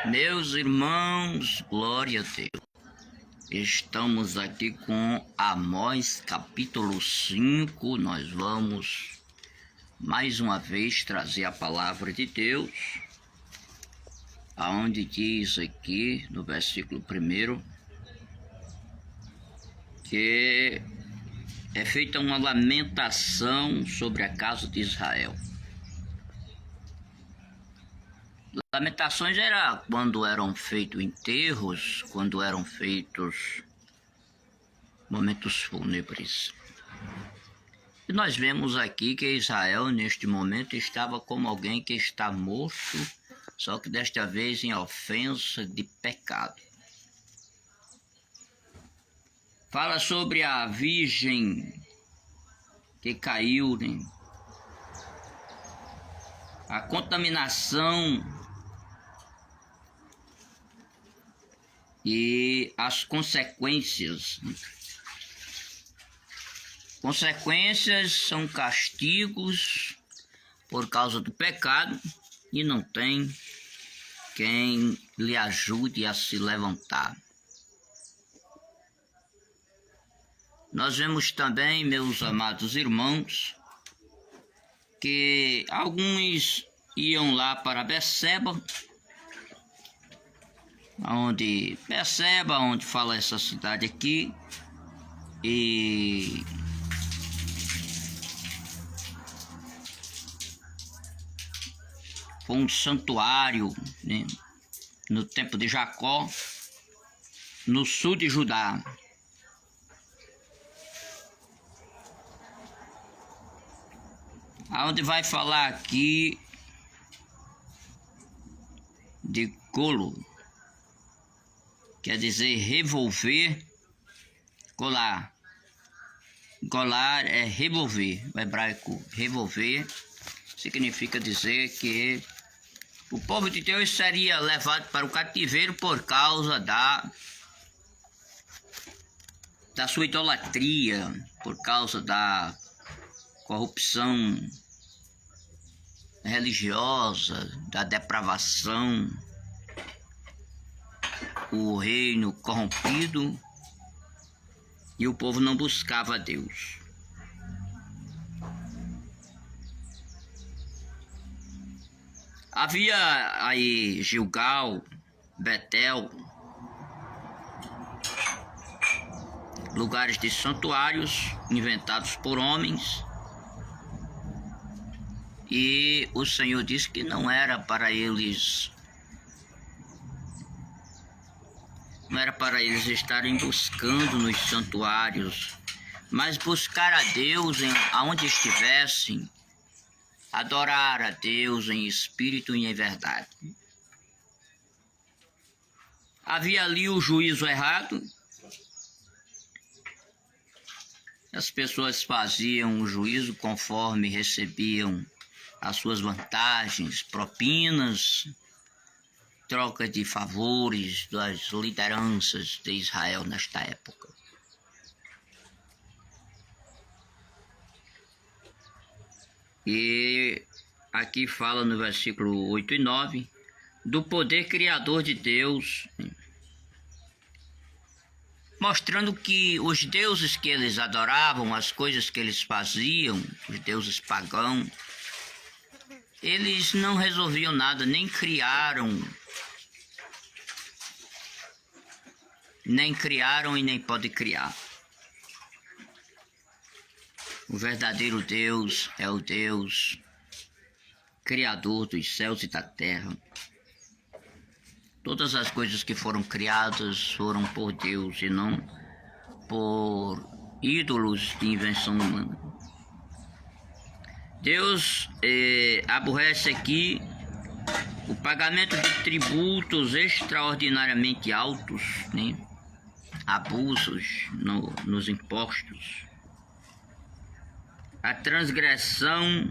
Meus irmãos, glória a Deus. Estamos aqui com Amós capítulo 5. Nós vamos mais uma vez trazer a palavra de Deus, aonde diz aqui no versículo 1 que é feita uma lamentação sobre a casa de Israel. Lamentações era quando eram feitos enterros, quando eram feitos momentos fúnebres. E nós vemos aqui que Israel neste momento estava como alguém que está morto, só que desta vez em ofensa de pecado. Fala sobre a virgem que caiu, né? A contaminação e as consequências. Consequências são castigos por causa do pecado e não tem quem lhe ajude a se levantar. Nós vemos também, meus amados irmãos, que alguns iam lá para Beceba, onde fala essa cidade aqui, e foi um santuário, né, no tempo de Jacó, no sul de Judá. Aonde vai falar aqui de colo, quer dizer revolver, colar. Colar é revolver, o hebraico revolver significa dizer que o povo de Deus seria levado para o cativeiro por causa da sua idolatria, por causa da corrupção religiosa, da depravação, o reino corrompido, e o povo não buscava a Deus. Havia aí Gilgal, Betel, lugares de santuários inventados por homens, e o Senhor disse que não era para eles estarem buscando nos santuários, mas buscar a Deus aonde estivessem, adorar a Deus em espírito e em verdade. Havia ali o juízo errado. As pessoas faziam o juízo conforme recebiam as suas vantagens, propinas, troca de favores das lideranças de Israel nesta época. E aqui fala no versículo 8 e 9 do poder criador de Deus, mostrando que os deuses que eles adoravam, as coisas que eles faziam, os deuses pagãos, eles não resolviam nada, nem criaram e nem podem criar. O verdadeiro Deus é o Deus criador dos céus e da terra. Todas as coisas que foram criadas foram por Deus e não por ídolos de invenção humana. Deus aborrece aqui o pagamento de tributos extraordinariamente altos, né? Abusos nos impostos, a transgressão,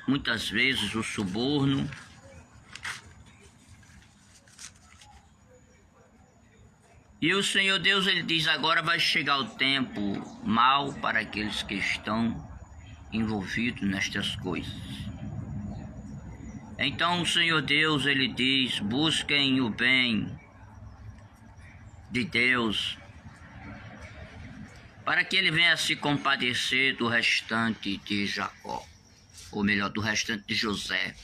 muitas vezes o suborno, e o Senhor Deus, ele diz: agora vai chegar o tempo mau para aqueles que estão envolvidos nestas coisas. Então o Senhor Deus, ele diz, busquem o bem de Deus, para que ele venha se compadecer do restante de Jacó, ou melhor, do restante de José.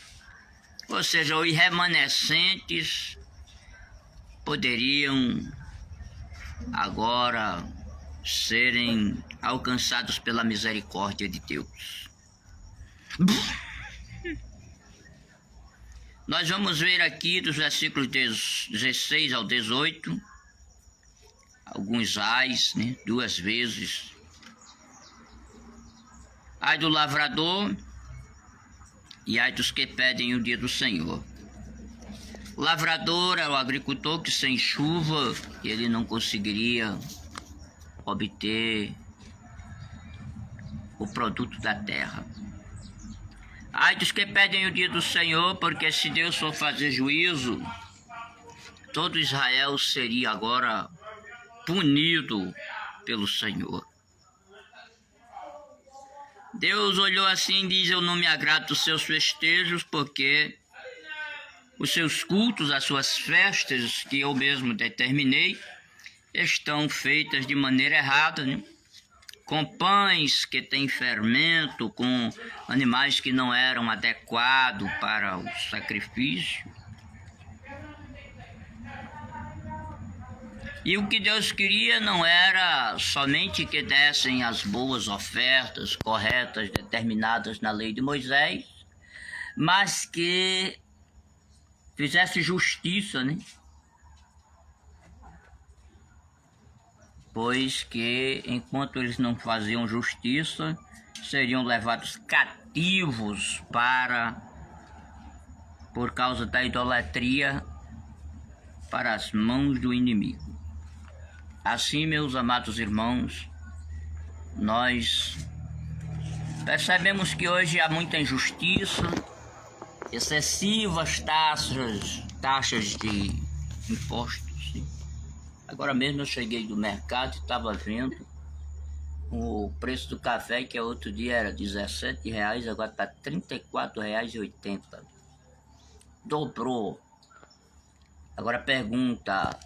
Ou seja, os remanescentes poderiam agora serem alcançados pela misericórdia de Deus. Nós vamos ver aqui dos versículos 16 ao 18, alguns ais, né? 2 vezes. Ai do lavrador e ai dos que pedem o dia do Senhor. O lavrador é o agricultor que sem chuva ele não conseguiria obter o produto da terra. Ai dos que pedem o dia do Senhor, porque se Deus for fazer juízo, todo Israel seria agora punido pelo Senhor. Deus olhou assim e diz, eu não me agrado dos seus festejos, porque os seus cultos, as suas festas, que eu mesmo determinei, estão feitas de maneira errada, né? Com pães que têm fermento, com animais que não eram adequados para o sacrifício. E o que Deus queria não era somente que dessem as boas ofertas corretas, determinadas na lei de Moisés, mas que fizesse justiça, né? Pois que enquanto eles não faziam justiça, seriam levados cativos por causa da idolatria, para as mãos do inimigo. Assim, meus amados irmãos, nós percebemos que hoje há muita injustiça, excessivas taxas de impostos. Agora mesmo eu cheguei do mercado e estava vendo o preço do café, que outro dia era R$17, agora está R$34,80. Dobrou. Agora pergunta,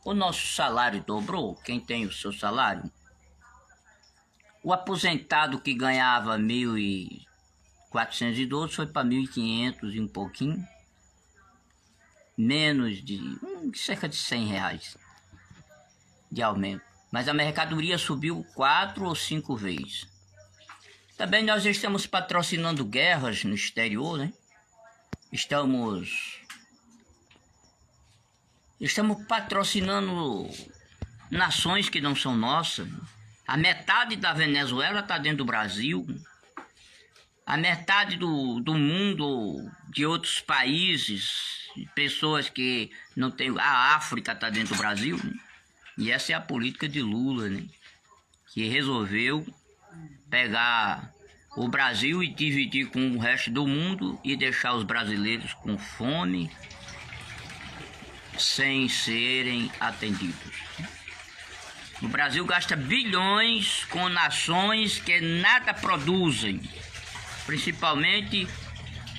o nosso salário dobrou? Quem tem o seu salário? O aposentado que ganhava 1.412 foi para 1.500 e um pouquinho. Menos de cerca de R$100 de aumento. Mas a mercadoria subiu 4 ou 5 vezes. Também nós estamos patrocinando guerras no exterior, né? Estamos patrocinando nações que não são nossas. A metade da Venezuela está dentro do Brasil. A metade do mundo, de outros países, pessoas que não têm... A África está dentro do Brasil, né? E essa é a política de Lula, né? Que resolveu pegar o Brasil e dividir com o resto do mundo e deixar os brasileiros com fome, sem serem atendidos. O Brasil gasta bilhões com nações que nada produzem, principalmente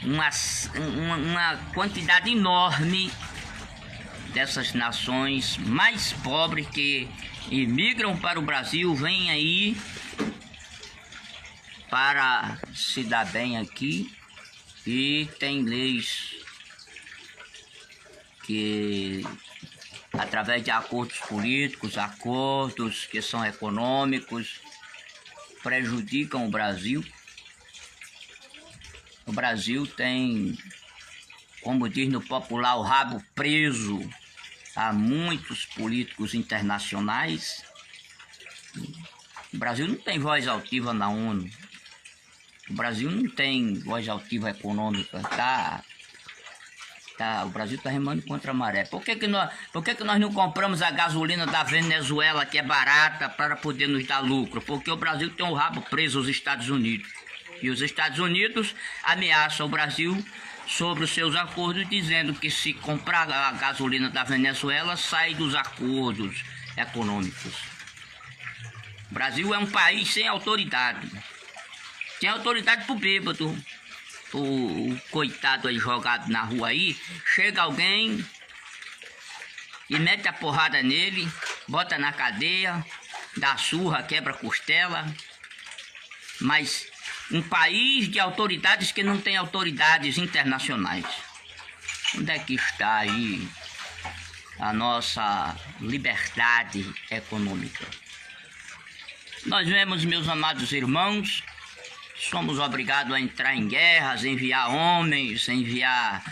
uma quantidade enorme dessas nações mais pobres que imigram para o Brasil, vêm aí para se dar bem aqui, e tem leis que, através de acordos políticos, acordos que são econômicos, prejudicam o Brasil. O Brasil tem, como diz no popular, o rabo preso a muitos políticos internacionais. O Brasil não tem voz altiva na ONU. O Brasil não tem voz altiva econômica. O Brasil está remando contra a maré. Por que nós não compramos a gasolina da Venezuela, que é barata, para poder nos dar lucro? Porque o Brasil tem o rabo preso aos Estados Unidos. E os Estados Unidos ameaçam o Brasil sobre os seus acordos, dizendo que se comprar a gasolina da Venezuela, sai dos acordos econômicos. O Brasil é um país sem autoridade. Tem autoridade para o bêbado, o coitado aí jogado na rua aí, chega alguém e mete a porrada nele, bota na cadeia, dá surra, quebra costela. Mas um país de autoridades que não tem autoridades internacionais. Onde é que está aí a nossa liberdade econômica? Nós vemos, meus amados irmãos, somos obrigados a entrar em guerras, enviar homens, enviar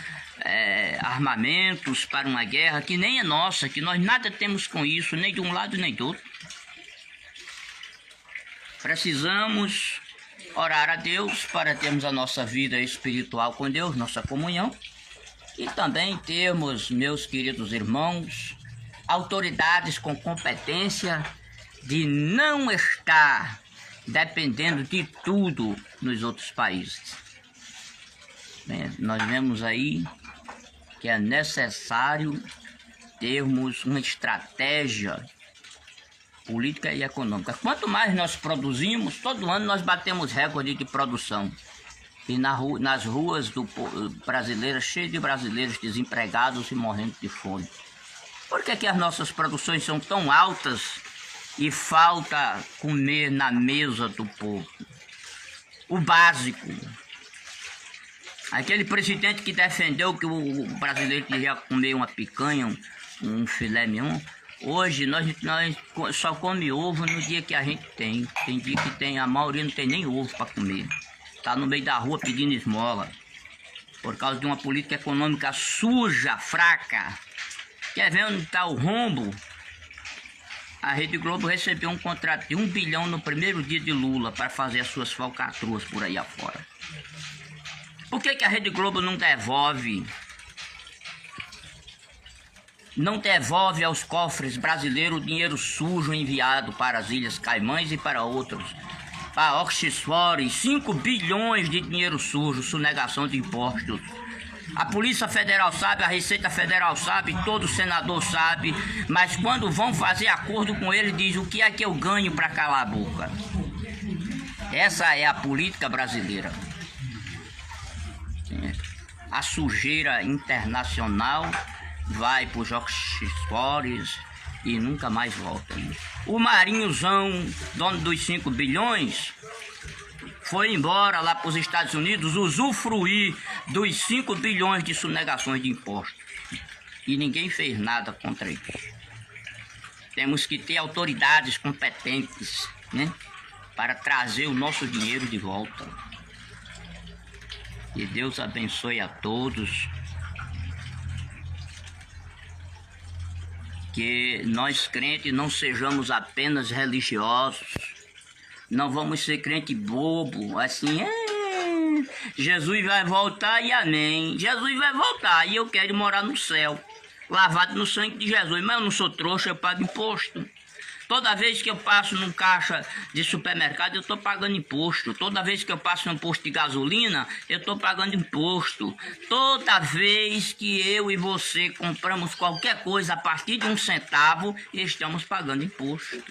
armamentos para uma guerra que nem é nossa, que nós nada temos com isso, nem de um lado nem do outro. Precisamos orar a Deus para termos a nossa vida espiritual com Deus, nossa comunhão, e também termos, meus queridos irmãos, autoridades com competência de não estar dependendo de tudo nos outros países. Bem, nós vemos aí que é necessário termos uma estratégia política e econômica. Quanto mais nós produzimos, todo ano nós batemos recorde de produção. E nas ruas brasileiras, cheias de brasileiros desempregados e morrendo de fome. Por que as nossas produções são tão altas e falta comer na mesa do povo? O básico. Aquele presidente que defendeu que o brasileiro devia comer uma picanha, um filé mignon, hoje nós só come ovo no dia que a gente tem. Tem dia que tem, a maioria não tem nem ovo para comer. Está no meio da rua pedindo esmola. Por causa de uma política econômica suja, fraca. Quer ver onde está o rombo? A Rede Globo recebeu um contrato de 1 bilhão no primeiro dia de Lula para fazer as suas falcatruas por aí afora. Por que a Rede Globo não devolve aos cofres brasileiros o dinheiro sujo enviado para as Ilhas Caimãs e para outros? Para Oxford, 5 bilhões de dinheiro sujo, sonegação de impostos. A Polícia Federal sabe, a Receita Federal sabe, todo senador sabe, mas quando vão fazer acordo com ele, diz o que é que eu ganho para calar a boca. Essa é a política brasileira. A sujeira internacional vai para os Oxford e nunca mais volta. O Marinhozão, dono dos 5 bilhões, foi embora lá para os Estados Unidos usufruir dos 5 bilhões de sonegações de impostos. E ninguém fez nada contra isso. Temos que ter autoridades competentes, né, para trazer o nosso dinheiro de volta. Que Deus abençoe a todos. Que nós crentes não sejamos apenas religiosos. Não vamos ser crente bobo, assim, Jesus vai voltar e amém. Jesus vai voltar e eu quero morar no céu, lavado no sangue de Jesus. Mas eu não sou trouxa, eu pago imposto. Toda vez que eu passo num caixa de supermercado, eu estou pagando imposto. Toda vez que eu passo num posto de gasolina, eu estou pagando imposto. Toda vez que eu e você compramos qualquer coisa a partir de 1 centavo, estamos pagando imposto.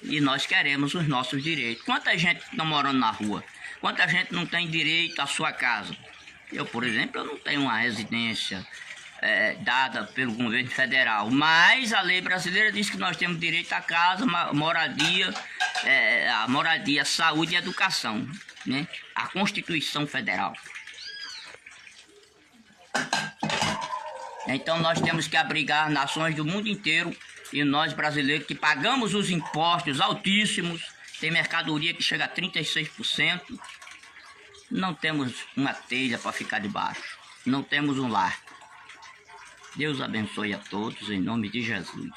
E nós queremos os nossos direitos. Quanta gente está morando na rua? Quanta gente não tem direito à sua casa? Eu, por exemplo, eu não tenho uma residência dada pelo governo federal, mas a lei brasileira diz que nós temos direito à casa, moradia, saúde e educação, né? A Constituição Federal. Então nós temos que abrigar nações do mundo inteiro e nós brasileiros que pagamos os impostos altíssimos, tem mercadoria que chega a 36%, não temos uma telha para ficar debaixo, não temos um lar. Deus abençoe a todos, em nome de Jesus.